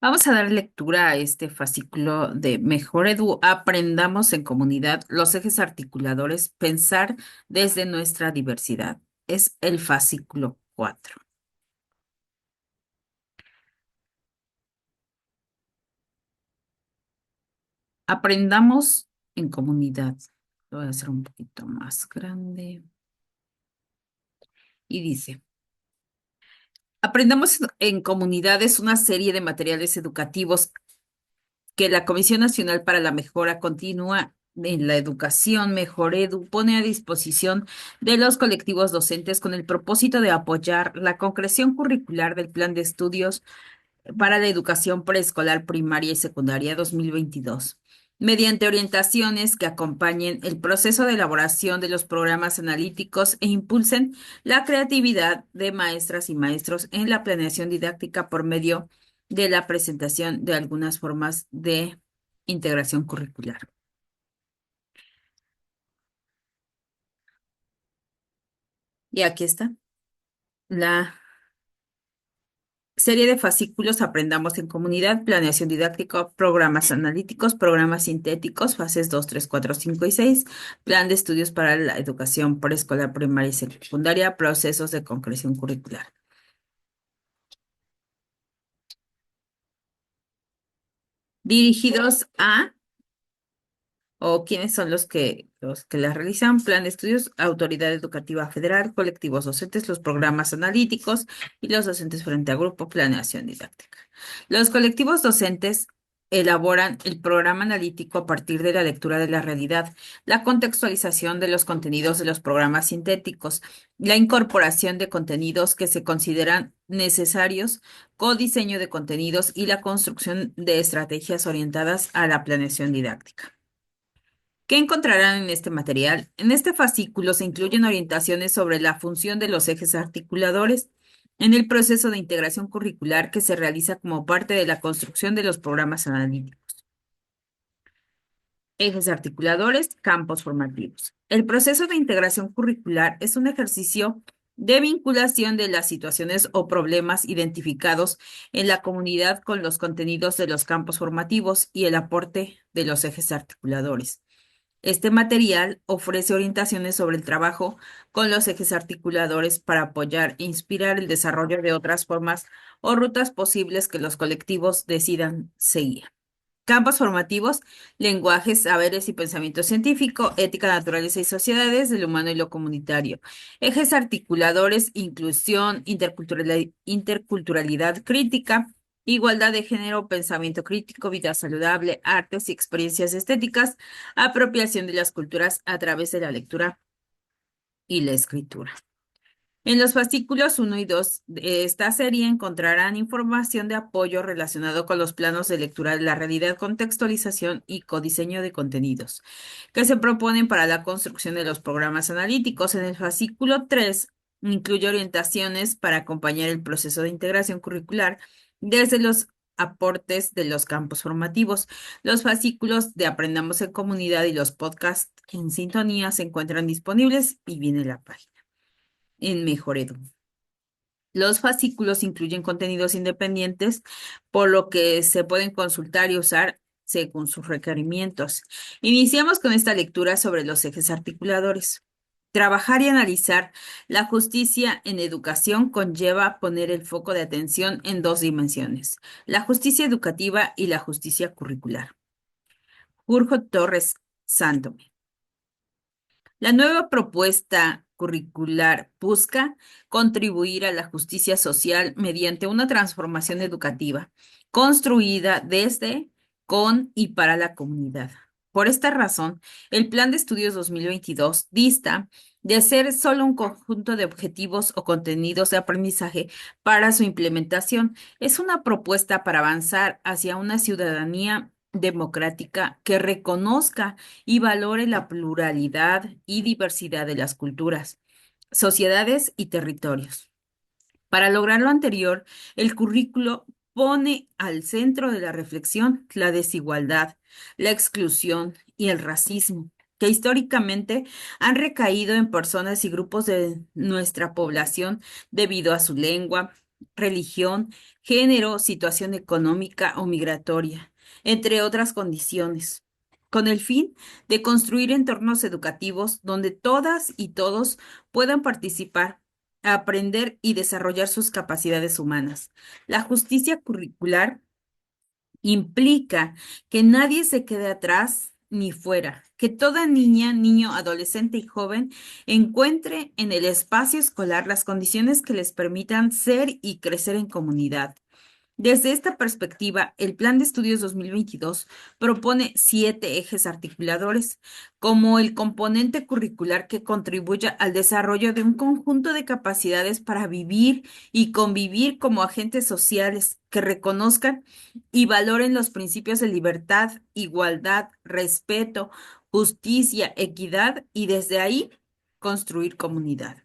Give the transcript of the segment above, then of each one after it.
Vamos a dar lectura a este fascículo de Mejor Edu. Aprendamos en comunidad los ejes articuladores, pensar desde nuestra diversidad. Es el fascículo 4. Aprendamos en comunidad. Lo voy a hacer un poquito más grande. Y dice, aprendamos en comunidad es una serie de materiales educativos que la Comisión Nacional para la Mejora Continua en la Educación, Mejor Edu, pone a disposición de los colectivos docentes con el propósito de apoyar la concreción curricular del Plan de Estudios para la Educación Preescolar, Primaria y Secundaria 2022, mediante orientaciones que acompañen el proceso de elaboración de los programas analíticos e impulsen la creatividad de maestras y maestros en la planeación didáctica por medio de la presentación de algunas formas de integración curricular. Y aquí está la serie de fascículos: Aprendamos en comunidad, planeación didáctica, programas analíticos, programas sintéticos, fases 2, 3, 4, 5 y 6, plan de estudios para la educación preescolar, primaria y secundaria, procesos de concreción curricular. Dirigidos a, o quiénes son los que las realizan: plan de estudios, autoridad educativa federal, colectivos docentes, los programas analíticos y los docentes frente a grupo, planeación didáctica. Los colectivos docentes elaboran el programa analítico a partir de la lectura de la realidad, la contextualización de los contenidos de los programas sintéticos, la incorporación de contenidos que se consideran necesarios, codiseño de contenidos y la construcción de estrategias orientadas a la planeación didáctica. ¿Qué encontrarán en este material? En este fascículo se incluyen orientaciones sobre la función de los ejes articuladores en el proceso de integración curricular que se realiza como parte de la construcción de los programas analíticos. Ejes articuladores, campos formativos. El proceso de integración curricular es un ejercicio de vinculación de las situaciones o problemas identificados en la comunidad con los contenidos de los campos formativos y el aporte de los ejes articuladores. Este material ofrece orientaciones sobre el trabajo con los ejes articuladores para apoyar e inspirar el desarrollo de otras formas o rutas posibles que los colectivos decidan seguir. Campos formativos: lenguajes, saberes y pensamiento científico, ética, naturaleza y sociedades, del humano y lo comunitario. Ejes articuladores: inclusión, interculturalidad crítica, igualdad de género, pensamiento crítico, vida saludable, artes y experiencias estéticas, apropiación de las culturas a través de la lectura y la escritura. En los fascículos 1 y 2 de esta serie encontrarán información de apoyo relacionado con los planos de lectura de la realidad, contextualización y codiseño de contenidos que se proponen para la construcción de los programas analíticos. En el fascículo 3 incluye orientaciones para acompañar el proceso de integración curricular desde los aportes de los campos formativos. Los fascículos de Aprendamos en Comunidad y los podcasts en sintonía se encuentran disponibles y viene la página en Mejor Edu. Los fascículos incluyen contenidos independientes, por lo que se pueden consultar y usar según sus requerimientos. Iniciamos con esta lectura sobre los ejes articuladores. Trabajar y analizar la justicia en educación conlleva poner el foco de atención en dos dimensiones: la justicia educativa y la justicia curricular. Urjo Torres Sándome. La nueva propuesta curricular busca contribuir a la justicia social mediante una transformación educativa construida desde, con y para la comunidad. Por esta razón, el Plan de Estudios 2022 dista de ser solo un conjunto de objetivos o contenidos de aprendizaje para su implementación. Es una propuesta para avanzar hacia una ciudadanía democrática que reconozca y valore la pluralidad y diversidad de las culturas, sociedades y territorios. Para lograr lo anterior, el currículo pone al centro de la reflexión la desigualdad, la exclusión y el racismo, que históricamente han recaído en personas y grupos de nuestra población debido a su lengua, religión, género, situación económica o migratoria, entre otras condiciones, con el fin de construir entornos educativos donde todas y todos puedan participar, aprender y desarrollar sus capacidades humanas. La justicia curricular implica que nadie se quede atrás ni fuera, que toda niña, niño, adolescente y joven encuentre en el espacio escolar las condiciones que les permitan ser y crecer en comunidad. Desde esta perspectiva, el Plan de Estudios 2022 propone 7 ejes articuladores como el componente curricular que contribuya al desarrollo de un conjunto de capacidades para vivir y convivir como agentes sociales que reconozcan y valoren los principios de libertad, igualdad, respeto, justicia, equidad y desde ahí construir comunidad.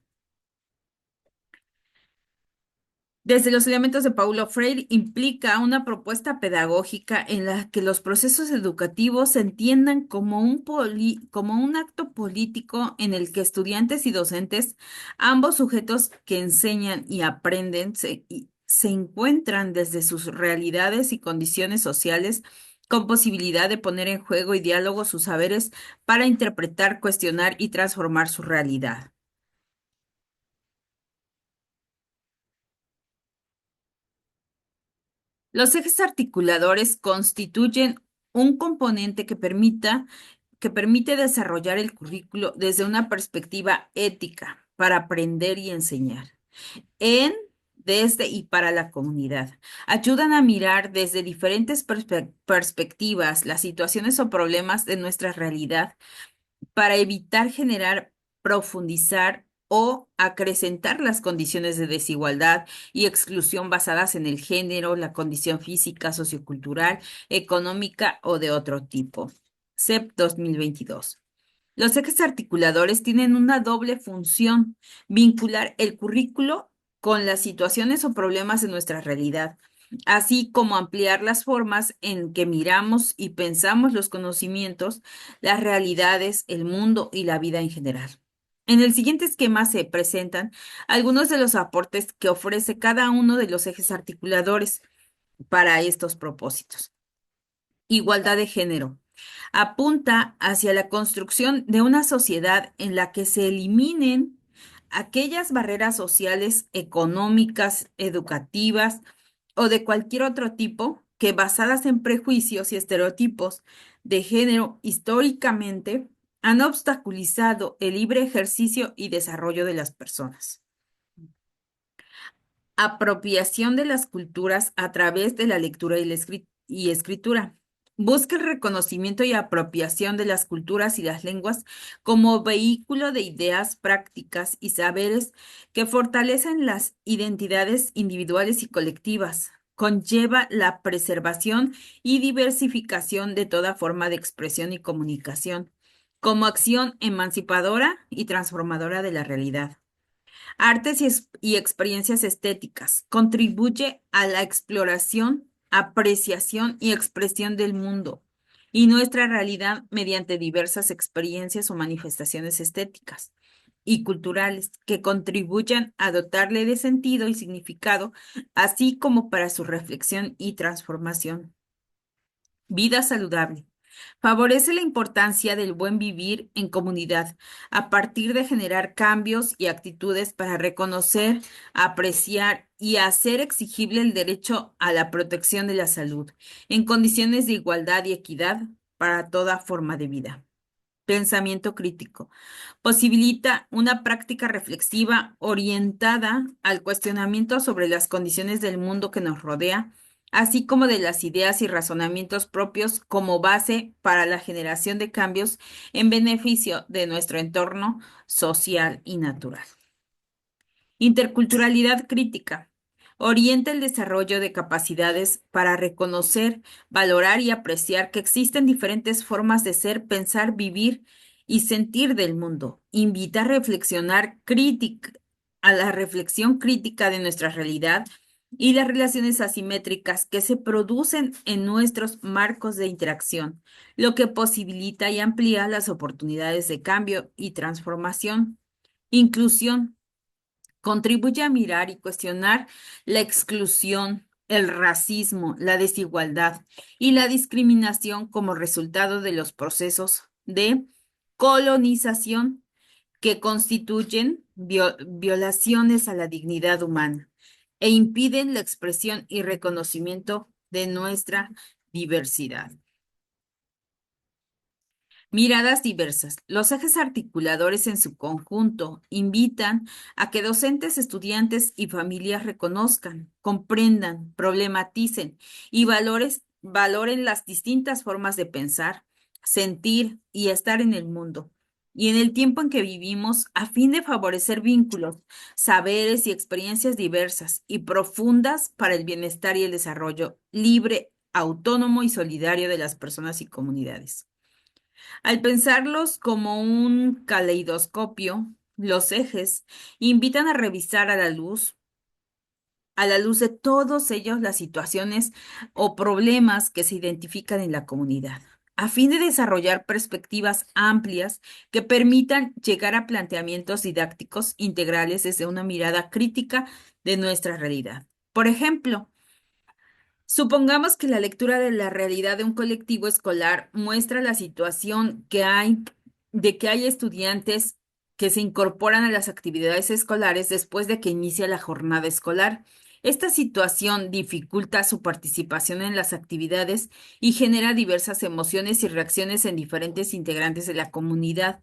Desde los elementos de Paulo Freire implica una propuesta pedagógica en la que los procesos educativos se entiendan como como un acto político en el que estudiantes y docentes, ambos sujetos que enseñan y aprenden, se encuentran desde sus realidades y condiciones sociales con posibilidad de poner en juego y diálogo sus saberes para interpretar, cuestionar y transformar su realidad. Los ejes articuladores constituyen un componente que permite desarrollar el currículo desde una perspectiva ética para aprender y enseñar en, desde y para la comunidad. Ayudan a mirar desde diferentes perspectivas las situaciones o problemas de nuestra realidad para evitar generar, profundizar o acrecentar las condiciones de desigualdad y exclusión basadas en el género, la condición física, sociocultural, económica o de otro tipo. CEP 2022. Los ejes articuladores tienen una doble función: vincular el currículo con las situaciones o problemas de nuestra realidad, así como ampliar las formas en que miramos y pensamos los conocimientos, las realidades, el mundo y la vida en general. En el siguiente esquema se presentan algunos de los aportes que ofrece cada uno de los ejes articuladores para estos propósitos. Igualdad de género. Apunta hacia la construcción de una sociedad en la que se eliminen aquellas barreras sociales, económicas, educativas o de cualquier otro tipo que, basadas en prejuicios y estereotipos de género, históricamente han obstaculizado el libre ejercicio y desarrollo de las personas. Apropiación de las culturas a través de la lectura y escritura. Busca el reconocimiento y apropiación de las culturas y las lenguas como vehículo de ideas, prácticas y saberes que fortalecen las identidades individuales y colectivas. Conlleva la preservación y diversificación de toda forma de expresión y comunicación, como acción emancipadora y transformadora de la realidad. Artes y experiencias estéticas. Contribuye a la exploración, apreciación y expresión del mundo y nuestra realidad mediante diversas experiencias o manifestaciones estéticas y culturales que contribuyan a dotarle de sentido y significado, así como para su reflexión y transformación. Vida saludable. Favorece la importancia del buen vivir en comunidad a partir de generar cambios y actitudes para reconocer, apreciar y hacer exigible el derecho a la protección de la salud en condiciones de igualdad y equidad para toda forma de vida. Pensamiento crítico. Posibilita una práctica reflexiva orientada al cuestionamiento sobre las condiciones del mundo que nos rodea, así como de las ideas y razonamientos propios como base para la generación de cambios en beneficio de nuestro entorno social y natural. Interculturalidad crítica. Orienta el desarrollo de capacidades para reconocer, valorar y apreciar que existen diferentes formas de ser, pensar, vivir y sentir del mundo. Invita a la reflexión crítica de nuestra realidad y las relaciones asimétricas que se producen en nuestros marcos de interacción, lo que posibilita y amplía las oportunidades de cambio y transformación. Inclusión. Contribuye a mirar y cuestionar la exclusión, el racismo, la desigualdad y la discriminación como resultado de los procesos de colonización que constituyen violaciones a la dignidad humana e impiden la expresión y reconocimiento de nuestra diversidad. Miradas diversas. Los ejes articuladores en su conjunto invitan a que docentes, estudiantes y familias reconozcan, comprendan, problematicen y valoren las distintas formas de pensar, sentir y estar en el mundo y en el tiempo en que vivimos a fin de favorecer vínculos, saberes y experiencias diversas y profundas para el bienestar y el desarrollo libre, autónomo y solidario de las personas y comunidades. Al pensarlos como un caleidoscopio, los ejes invitan a revisar a la luz de todos ellos las situaciones o problemas que se identifican en la comunidad, a fin de desarrollar perspectivas amplias que permitan llegar a planteamientos didácticos integrales desde una mirada crítica de nuestra realidad. Por ejemplo, supongamos que la lectura de la realidad de un colectivo escolar muestra la situación que hay de que hay estudiantes que se incorporan a las actividades escolares después de que inicia la jornada escolar. Esta situación dificulta su participación en las actividades y genera diversas emociones y reacciones en diferentes integrantes de la comunidad,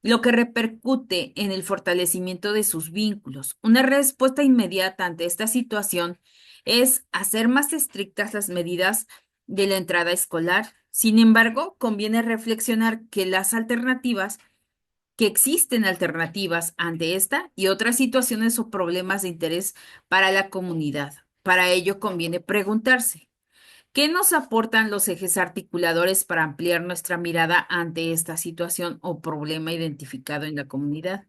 lo que repercute en el fortalecimiento de sus vínculos. Una respuesta inmediata ante esta situación es hacer más estrictas las medidas de la entrada escolar. Sin embargo, conviene reflexionar que existen alternativas ante esta y otras situaciones o problemas de interés para la comunidad. Para ello conviene preguntarse, ¿qué nos aportan los ejes articuladores para ampliar nuestra mirada ante esta situación o problema identificado en la comunidad?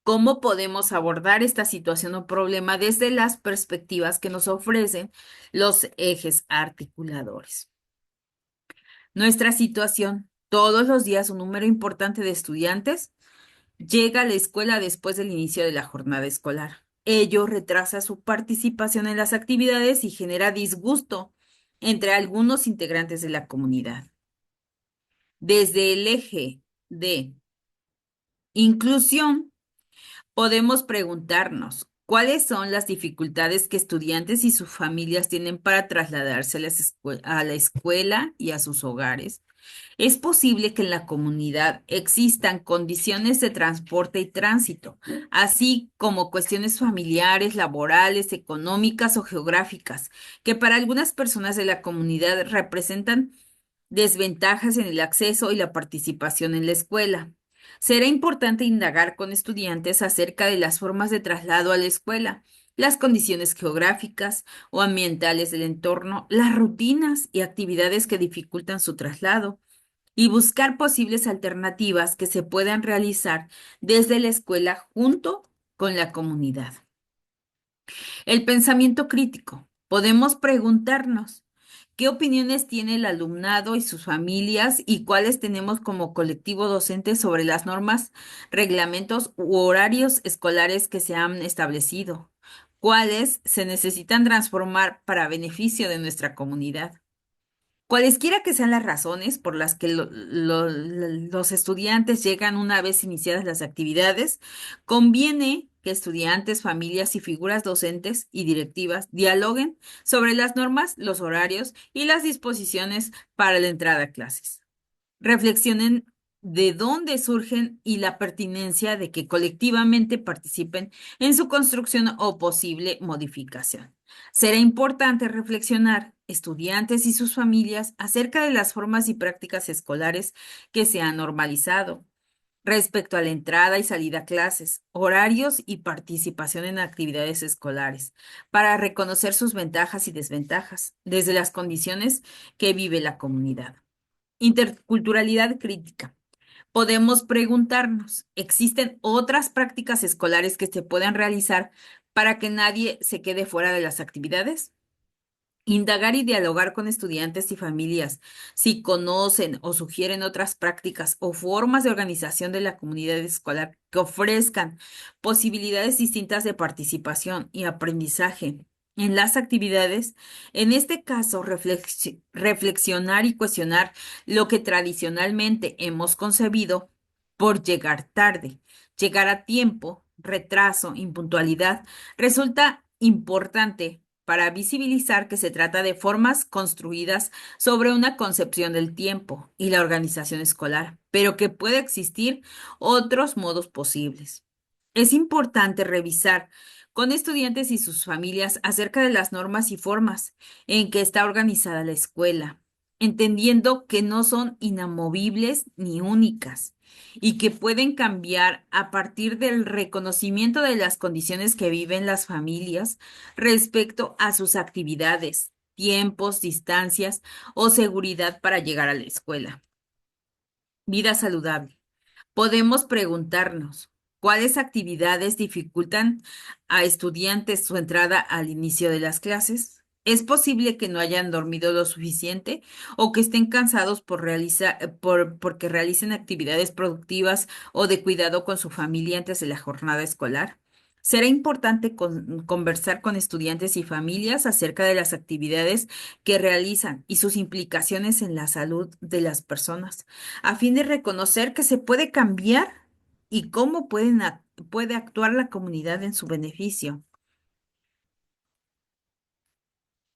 ¿Cómo podemos abordar esta situación o problema desde las perspectivas que nos ofrecen los ejes articuladores? Nuestra situación. Todos los días un número importante de estudiantes llega a la escuela después del inicio de la jornada escolar. Ello retrasa su participación en las actividades y genera disgusto entre algunos integrantes de la comunidad. Desde el eje de inclusión, podemos preguntarnos, ¿cuáles son las dificultades que estudiantes y sus familias tienen para trasladarse a la escuela y a sus hogares? Es posible que en la comunidad existan condiciones de transporte y tránsito, así como cuestiones familiares, laborales, económicas o geográficas, que para algunas personas de la comunidad representan desventajas en el acceso y la participación en la escuela. Será importante indagar con estudiantes acerca de las formas de traslado a la escuela, las condiciones geográficas o ambientales del entorno, las rutinas y actividades que dificultan su traslado y buscar posibles alternativas que se puedan realizar desde la escuela junto con la comunidad. El pensamiento crítico. Podemos preguntarnos, ¿qué opiniones tiene el alumnado y sus familias y cuáles tenemos como colectivo docente sobre las normas, reglamentos u horarios escolares que se han establecido? ¿Cuáles se necesitan transformar para beneficio de nuestra comunidad? Cualesquiera que sean las razones por las que los estudiantes llegan una vez iniciadas las actividades, conviene que estudiantes, familias y figuras docentes y directivas dialoguen sobre las normas, los horarios y las disposiciones para la entrada a clases. Reflexionen de dónde surgen y la pertinencia de que colectivamente participen en su construcción o posible modificación. Será importante reflexionar, estudiantes y sus familias, acerca de las formas y prácticas escolares que se han normalizado respecto a la entrada y salida a clases, horarios y participación en actividades escolares, para reconocer sus ventajas y desventajas desde las condiciones que vive la comunidad. Interculturalidad crítica. Podemos preguntarnos, ¿existen otras prácticas escolares que se puedan realizar para que nadie se quede fuera de las actividades? Indagar y dialogar con estudiantes y familias si conocen o sugieren otras prácticas o formas de organización de la comunidad escolar que ofrezcan posibilidades distintas de participación y aprendizaje en las actividades. En este caso, reflexionar y cuestionar lo que tradicionalmente hemos concebido por llegar tarde, llegar a tiempo, retraso, impuntualidad, resulta importante para visibilizar que se trata de formas construidas sobre una concepción del tiempo y la organización escolar, pero que puede existir otros modos posibles. Es importante revisar con estudiantes y sus familias acerca de las normas y formas en que está organizada la escuela, entendiendo que no son inamovibles ni únicas y que pueden cambiar a partir del reconocimiento de las condiciones que viven las familias respecto a sus actividades, tiempos, distancias o seguridad para llegar a la escuela. Vida saludable. Podemos preguntarnos, ¿cuáles actividades dificultan a estudiantes su entrada al inicio de las clases? ¿Es posible que no hayan dormido lo suficiente o que estén cansados porque realicen actividades productivas o de cuidado con su familia antes de la jornada escolar? Será importante conversar con estudiantes y familias acerca de las actividades que realizan y sus implicaciones en la salud de las personas a fin de reconocer que se puede cambiar y cómo puede actuar la comunidad en su beneficio.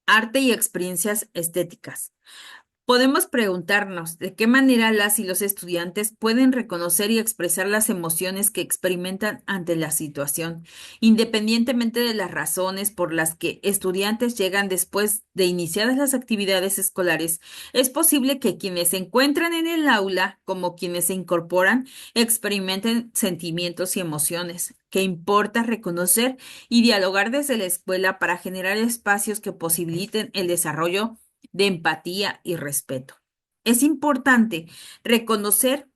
Arte y experiencias estéticas. Podemos preguntarnos de qué manera las y los estudiantes pueden reconocer y expresar las emociones que experimentan ante la situación, independientemente de las razones por las que estudiantes llegan después de iniciadas las actividades escolares. Es posible que quienes se encuentran en el aula, como quienes se incorporan, experimenten sentimientos y emociones que importa reconocer y dialogar desde la escuela para generar espacios que posibiliten el desarrollo de empatía y respeto. Es importante reconocer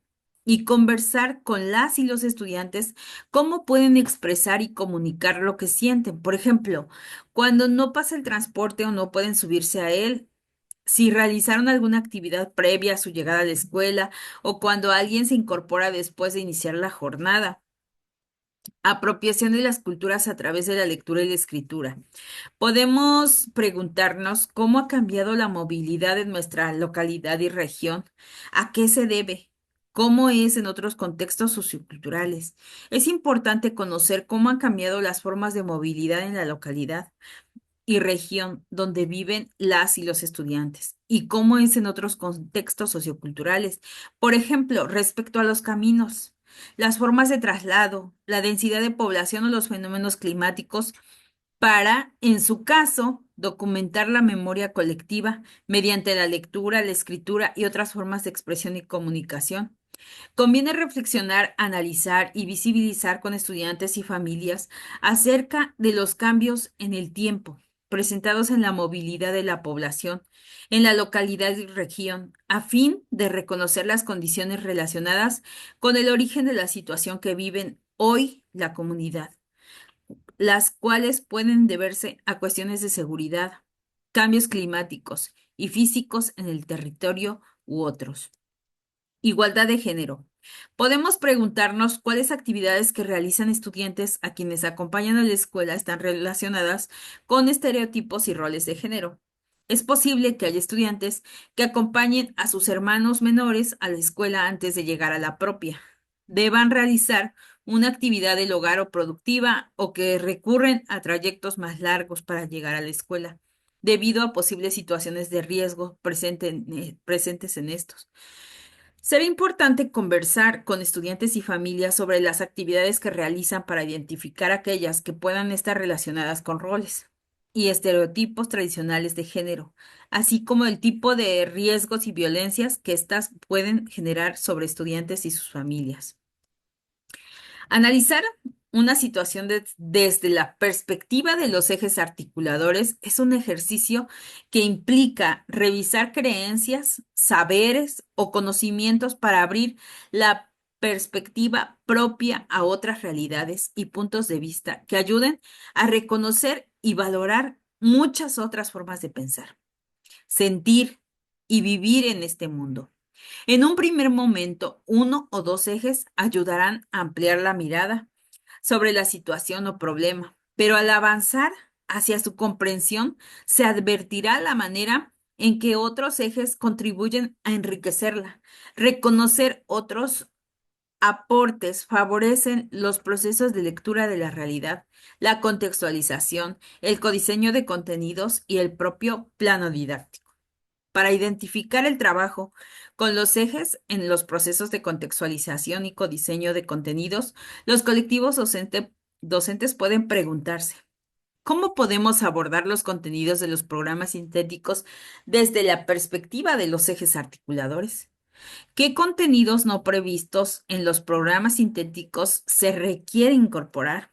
y conversar con las y los estudiantes cómo pueden expresar y comunicar lo que sienten. Por ejemplo, cuando no pasa el transporte o no pueden subirse a él, si realizaron alguna actividad previa a su llegada a la escuela o cuando alguien se incorpora después de iniciar la jornada. Apropiación de las culturas a través de la lectura y la escritura. Podemos preguntarnos cómo ha cambiado la movilidad en nuestra localidad y región, a qué se debe, cómo es en otros contextos socioculturales. Es importante conocer cómo han cambiado las formas de movilidad en la localidad y región donde viven las y los estudiantes y cómo es en otros contextos socioculturales. Por ejemplo, respecto a los caminos, las formas de traslado, la densidad de población o los fenómenos climáticos para, en su caso, documentar la memoria colectiva mediante la lectura, la escritura y otras formas de expresión y comunicación. Conviene reflexionar, analizar y visibilizar con estudiantes y familias acerca de los cambios en el tiempo presentados en la movilidad de la población en la localidad y región, a fin de reconocer las condiciones relacionadas con el origen de la situación que viven hoy la comunidad, las cuales pueden deberse a cuestiones de seguridad, cambios climáticos y físicos en el territorio u otros. Igualdad de género. Podemos preguntarnos cuáles actividades que realizan estudiantes a quienes acompañan a la escuela están relacionadas con estereotipos y roles de género. Es posible que haya estudiantes que acompañen a sus hermanos menores a la escuela antes de llegar a la propia. Deban realizar una actividad del hogar o productiva o que recurren a trayectos más largos para llegar a la escuela, debido a posibles situaciones de riesgo presentes en estos. Será importante conversar con estudiantes y familias sobre las actividades que realizan para identificar aquellas que puedan estar relacionadas con roles y estereotipos tradicionales de género, así como el tipo de riesgos y violencias que éstas pueden generar sobre estudiantes y sus familias. Analizar una situación desde la perspectiva de los ejes articuladores es un ejercicio que implica revisar creencias, saberes o conocimientos para abrir la perspectiva propia a otras realidades y puntos de vista que ayuden a reconocer y valorar muchas otras formas de pensar, sentir y vivir en este mundo. En un primer momento, uno o dos ejes ayudarán a ampliar la mirada sobre la situación o problema, pero al avanzar hacia su comprensión, se advertirá la manera en que otros ejes contribuyen a enriquecerla. Reconocer otros aportes favorecen los procesos de lectura de la realidad, la contextualización, el codiseño de contenidos y el propio plano didáctico. Para identificar el trabajo con los ejes en los procesos de contextualización y codiseño de contenidos, los colectivos docentes pueden preguntarse, ¿cómo podemos abordar los contenidos de los programas sintéticos desde la perspectiva de los ejes articuladores? ¿Qué contenidos no previstos en los programas sintéticos se requiere incorporar?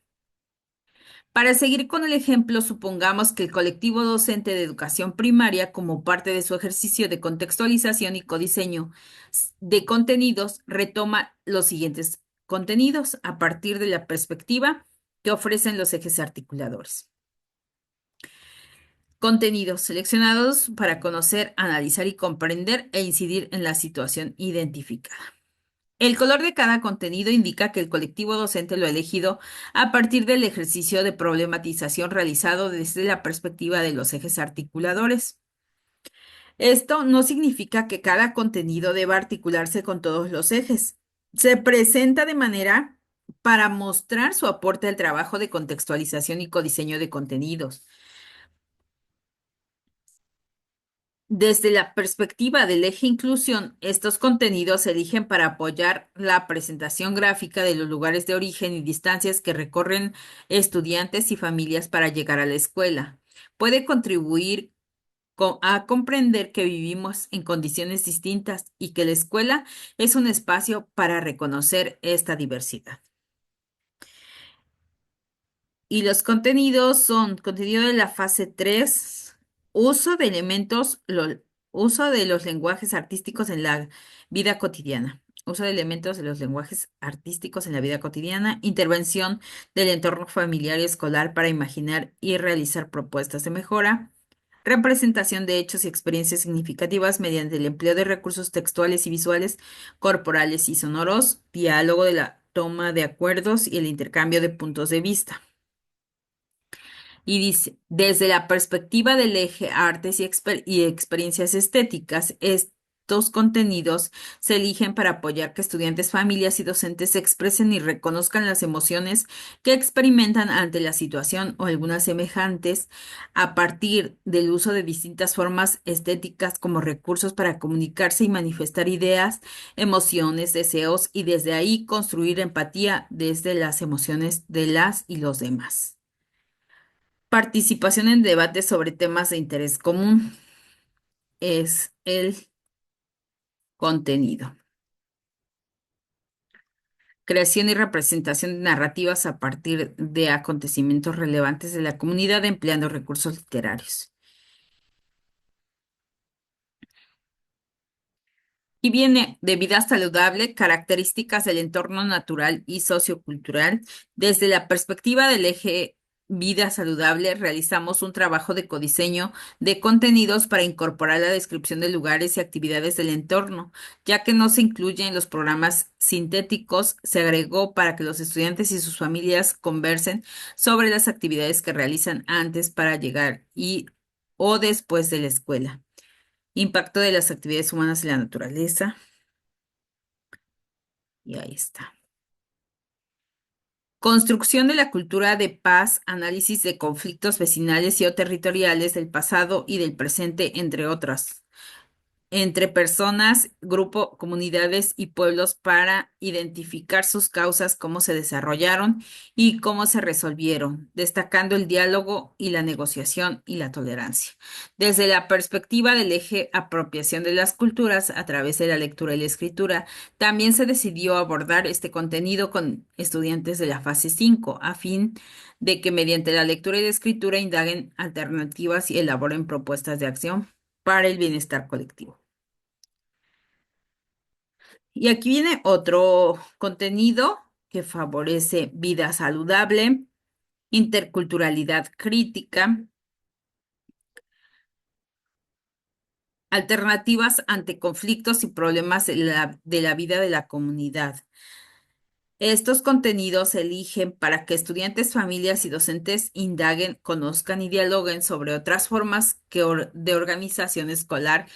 Para seguir con el ejemplo, supongamos que el colectivo docente de educación primaria, como parte de su ejercicio de contextualización y codiseño de contenidos, retoma los siguientes contenidos a partir de la perspectiva que ofrecen los ejes articuladores. Contenidos seleccionados para conocer, analizar y comprender e incidir en la situación identificada. El color de cada contenido indica que el colectivo docente lo ha elegido a partir del ejercicio de problematización realizado desde la perspectiva de los ejes articuladores. Esto no significa que cada contenido deba articularse con todos los ejes. Se presenta de manera para mostrar su aporte al trabajo de contextualización y codiseño de contenidos. Desde la perspectiva del eje inclusión, estos contenidos se eligen para apoyar la presentación gráfica de los lugares de origen y distancias que recorren estudiantes y familias para llegar a la escuela. Puede contribuir a comprender que vivimos en condiciones distintas y que la escuela es un espacio para reconocer esta diversidad. Y los contenidos son contenido de la fase 3, uso de elementos, uso de los lenguajes artísticos en la vida cotidiana. Uso de elementos de los lenguajes artísticos en la vida cotidiana. Intervención del entorno familiar y escolar para imaginar y realizar propuestas de mejora. Representación de hechos y experiencias significativas mediante el empleo de recursos textuales y visuales, corporales y sonoros. Diálogo de la toma de acuerdos y el intercambio de puntos de vista. Y dice, desde la perspectiva del eje artes y experiencias estéticas, estos contenidos se eligen para apoyar que estudiantes, familias y docentes expresen y reconozcan las emociones que experimentan ante la situación o algunas semejantes a partir del uso de distintas formas estéticas como recursos para comunicarse y manifestar ideas, emociones, deseos y desde ahí construir empatía desde las emociones de las y los demás. Participación en debates sobre temas de interés común es el contenido. Creación y representación de narrativas a partir de acontecimientos relevantes de la comunidad empleando recursos literarios. Y viene de vida saludable, características del entorno natural y sociocultural. Desde la perspectiva del eje vida saludable, realizamos un trabajo de codiseño de contenidos para incorporar la descripción de lugares y actividades del entorno, ya que no se incluye en los programas sintéticos, se agregó para que los estudiantes y sus familias conversen sobre las actividades que realizan antes para llegar y o después de la escuela. Impacto de las actividades humanas en la naturaleza. Y ahí está. Construcción de la cultura de paz, análisis de conflictos vecinales y o territoriales del pasado y del presente, entre otras, entre personas, grupo, comunidades y pueblos para identificar sus causas, cómo se desarrollaron y cómo se resolvieron, destacando el diálogo y la negociación y la tolerancia. Desde la perspectiva del eje apropiación de las culturas a través de la lectura y la escritura, también se decidió abordar este contenido con estudiantes de la fase 5, a fin de que mediante la lectura y la escritura indaguen alternativas y elaboren propuestas de acción para el bienestar colectivo. Y aquí viene otro contenido que favorece vida saludable, interculturalidad crítica, Alternativas ante conflictos y problemas de la vida de la comunidad. Estos contenidos se eligen para que estudiantes, familias y docentes indaguen, conozcan y dialoguen sobre otras formas de organización escolar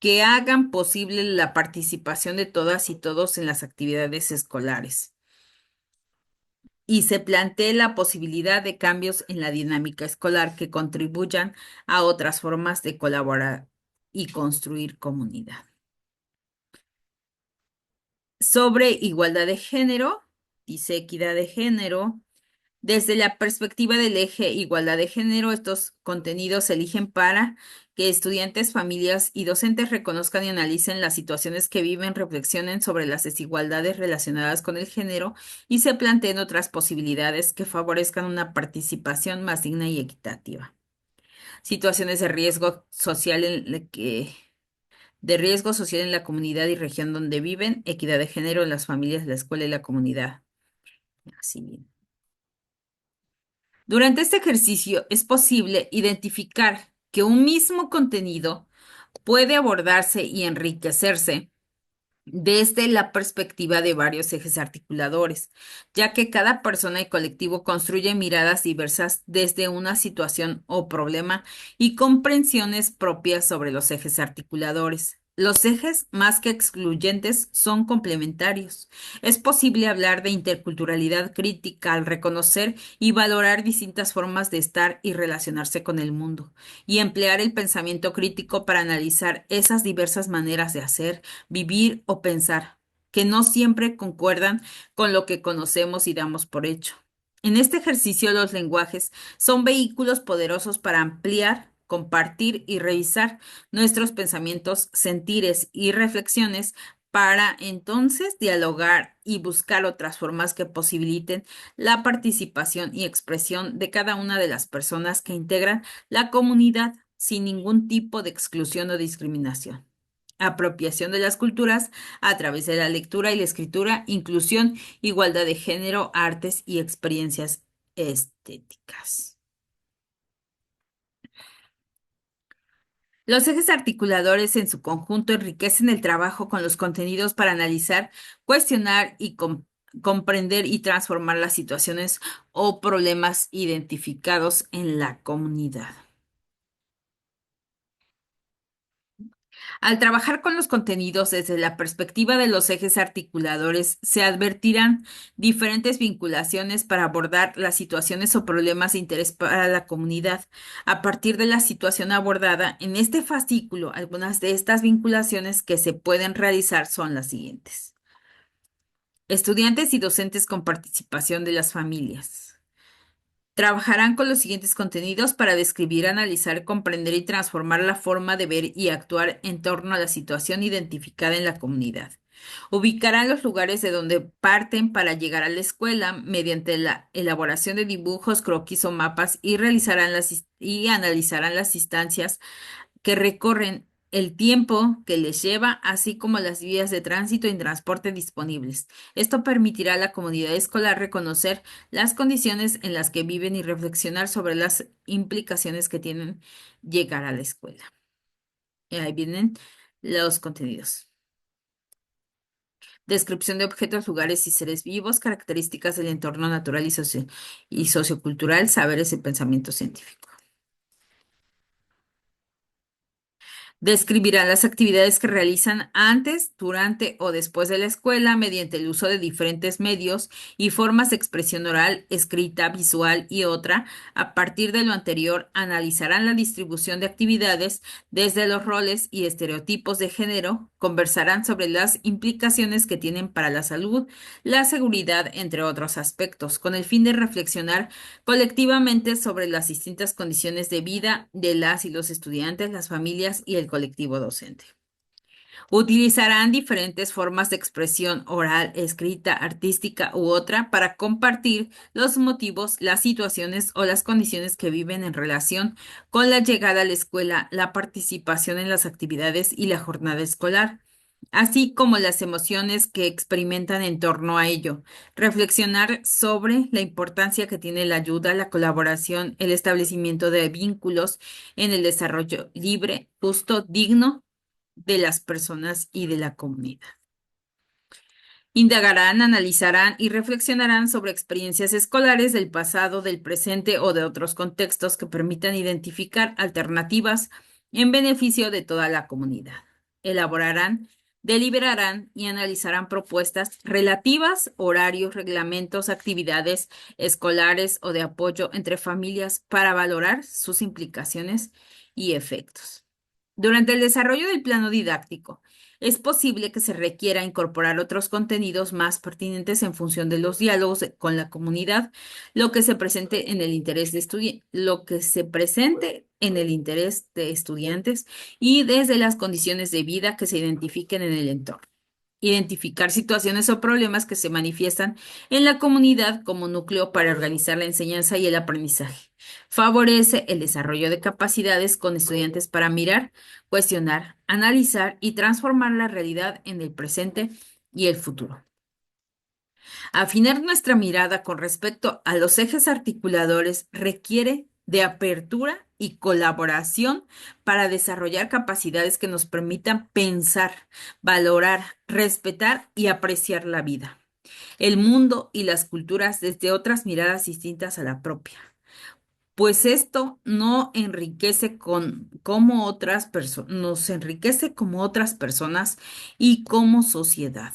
que hagan posible la participación de todas y todos en las actividades escolares. Y se plantee la posibilidad de cambios en la dinámica escolar que contribuyan a otras formas de colaborar y construir comunidad. Sobre igualdad de género, dice equidad de género. Desde la perspectiva del eje igualdad de género, estos contenidos se eligen para que estudiantes, familias y docentes reconozcan y analicen las situaciones que viven, reflexionen sobre las desigualdades relacionadas con el género y se planteen otras posibilidades que favorezcan una participación más digna y equitativa. Situaciones de riesgo social en la comunidad y región donde viven, equidad de género en las familias, la escuela y la comunidad. Así bien. Durante este ejercicio es posible identificar que un mismo contenido puede abordarse y enriquecerse desde la perspectiva de varios ejes articuladores, ya que cada persona y colectivo construye miradas diversas desde una situación o problema y comprensiones propias sobre los ejes articuladores. Los ejes, más que excluyentes, son complementarios. Es posible hablar de interculturalidad crítica al reconocer y valorar distintas formas de estar y relacionarse con el mundo, y emplear el pensamiento crítico para analizar esas diversas maneras de hacer, vivir o pensar, que no siempre concuerdan con lo que conocemos y damos por hecho. En este ejercicio, los lenguajes son vehículos poderosos para ampliar, compartir y revisar nuestros pensamientos, sentires y reflexiones para entonces dialogar y buscar otras formas que posibiliten la participación y expresión de cada una de las personas que integran la comunidad sin ningún tipo de exclusión o discriminación. Apropiación de las culturas a través de la lectura y la escritura, inclusión, igualdad de género, artes y experiencias estéticas. Los ejes articuladores en su conjunto enriquecen el trabajo con los contenidos para analizar, cuestionar y comprender y transformar las situaciones o problemas identificados en la comunidad. Al trabajar con los contenidos desde la perspectiva de los ejes articuladores, se advertirán diferentes vinculaciones para abordar las situaciones o problemas de interés para la comunidad. A partir de la situación abordada en este fascículo, algunas de estas vinculaciones que se pueden realizar son las siguientes. Estudiantes y docentes con participación de las familias. Trabajarán con los siguientes contenidos para describir, analizar, comprender y transformar la forma de ver y actuar en torno a la situación identificada en la comunidad. Ubicarán los lugares de donde parten para llegar a la escuela mediante la elaboración de dibujos, croquis o mapas y y analizarán las instancias que recorren, el tiempo que les lleva, así como las vías de tránsito y transporte disponibles. Esto permitirá a la comunidad escolar reconocer las condiciones en las que viven y reflexionar sobre las implicaciones que tienen llegar a la escuela. Y ahí vienen los contenidos. Descripción de objetos, lugares y seres vivos, características del entorno natural y sociocultural, saberes y pensamiento científico. Describirá las actividades que realizan antes, durante o después de la escuela mediante el uso de diferentes medios y formas de expresión oral, escrita, visual y otra. A partir de lo anterior, analizarán la distribución de actividades desde los roles y estereotipos de género, conversarán sobre las implicaciones que tienen para la salud, la seguridad, entre otros aspectos, con el fin de reflexionar colectivamente sobre las distintas condiciones de vida de las y los estudiantes, las familias y el colectivo docente. Utilizarán diferentes formas de expresión oral, escrita, artística u otra para compartir los motivos, las situaciones o las condiciones que viven en relación con la llegada a la escuela, la participación en las actividades y la jornada escolar. así como las emociones que experimentan en torno a ello. Reflexionar sobre la importancia que tiene la ayuda, la colaboración, el establecimiento de vínculos en el desarrollo libre, justo, digno de las personas y de la comunidad. Indagarán, analizarán y reflexionarán sobre experiencias escolares del pasado, del presente o de otros contextos que permitan identificar alternativas en beneficio de toda la comunidad. Elaborarán, deliberarán y analizarán propuestas relativas, horarios, reglamentos, actividades escolares o de apoyo entre familias para valorar sus implicaciones y efectos. Durante el desarrollo del plano didáctico, es posible que se requiera incorporar otros contenidos más pertinentes en función de los diálogos con la comunidad, lo que se presente en el interés de estudiantes y desde las condiciones de vida que se identifiquen en el entorno. Identificar situaciones o problemas que se manifiestan en la comunidad como núcleo para organizar la enseñanza y el aprendizaje. Favorece el desarrollo de capacidades con estudiantes para mirar, cuestionar, analizar y transformar la realidad en el presente y el futuro. Afinar nuestra mirada con respecto a los ejes articuladores requiere de apertura y colaboración para desarrollar capacidades que nos permitan pensar, valorar, respetar y apreciar la vida, el mundo y las culturas desde otras miradas distintas a la propia. Pues esto no enriquece como otras personas, nos enriquece como otras personas y como sociedad.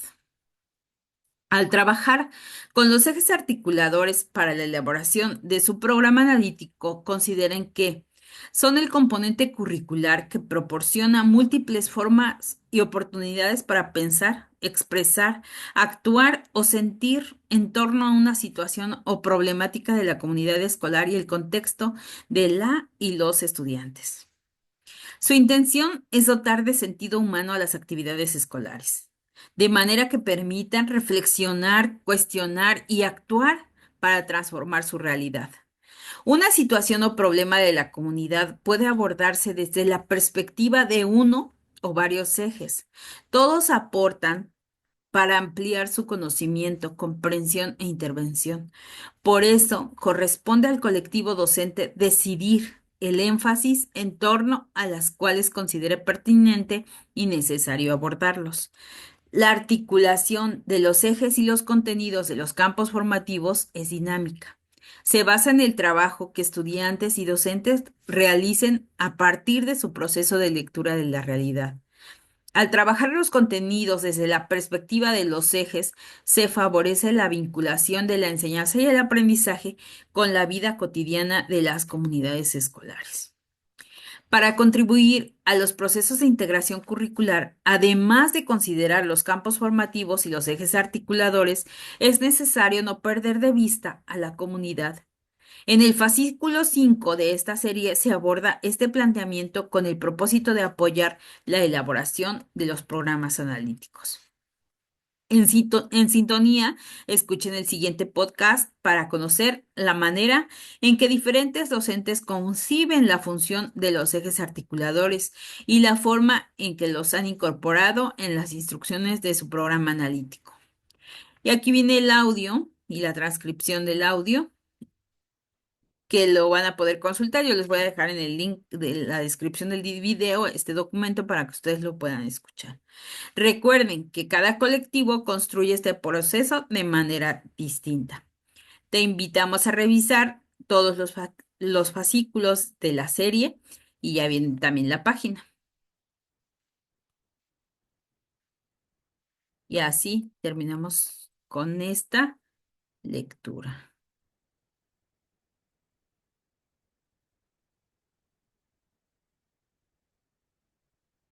Al trabajar con los ejes articuladores para la elaboración de su programa analítico, consideren que son el componente curricular que proporciona múltiples formas y oportunidades para pensar, expresar, actuar o sentir en torno a una situación o problemática de la comunidad escolar y el contexto de la y los estudiantes. Su intención es dotar de sentido humano a las actividades escolares, de manera que permitan reflexionar, cuestionar y actuar para transformar su realidad. Una situación o problema de la comunidad puede abordarse desde la perspectiva de uno o varios ejes. Todos aportan para ampliar su conocimiento, comprensión e intervención. Por eso, corresponde al colectivo docente decidir el énfasis en torno a las cuales considere pertinente y necesario abordarlos. La articulación de los ejes y los contenidos de los campos formativos es dinámica. Se basa en el trabajo que estudiantes y docentes realicen a partir de su proceso de lectura de la realidad. Al trabajar los contenidos desde la perspectiva de los ejes, se favorece la vinculación de la enseñanza y el aprendizaje con la vida cotidiana de las comunidades escolares. Para contribuir a los procesos de integración curricular, además de considerar los campos formativos y los ejes articuladores, es necesario no perder de vista a la comunidad. En el fascículo 5 de esta serie se aborda este planteamiento con el propósito de apoyar la elaboración de los programas analíticos. En sintonía, escuchen el siguiente podcast para conocer la manera en que diferentes docentes conciben la función de los ejes articuladores y la forma en que los han incorporado en las instrucciones de su programa analítico. Y aquí viene el audio y la transcripción del audio que lo van a poder consultar. Yo les voy a dejar en el link de la descripción del video este documento para que ustedes lo puedan escuchar. Recuerden que cada colectivo construye este proceso de manera distinta. Te invitamos a revisar todos los fascículos de la serie y ya viene también la página. Y así terminamos con esta lectura.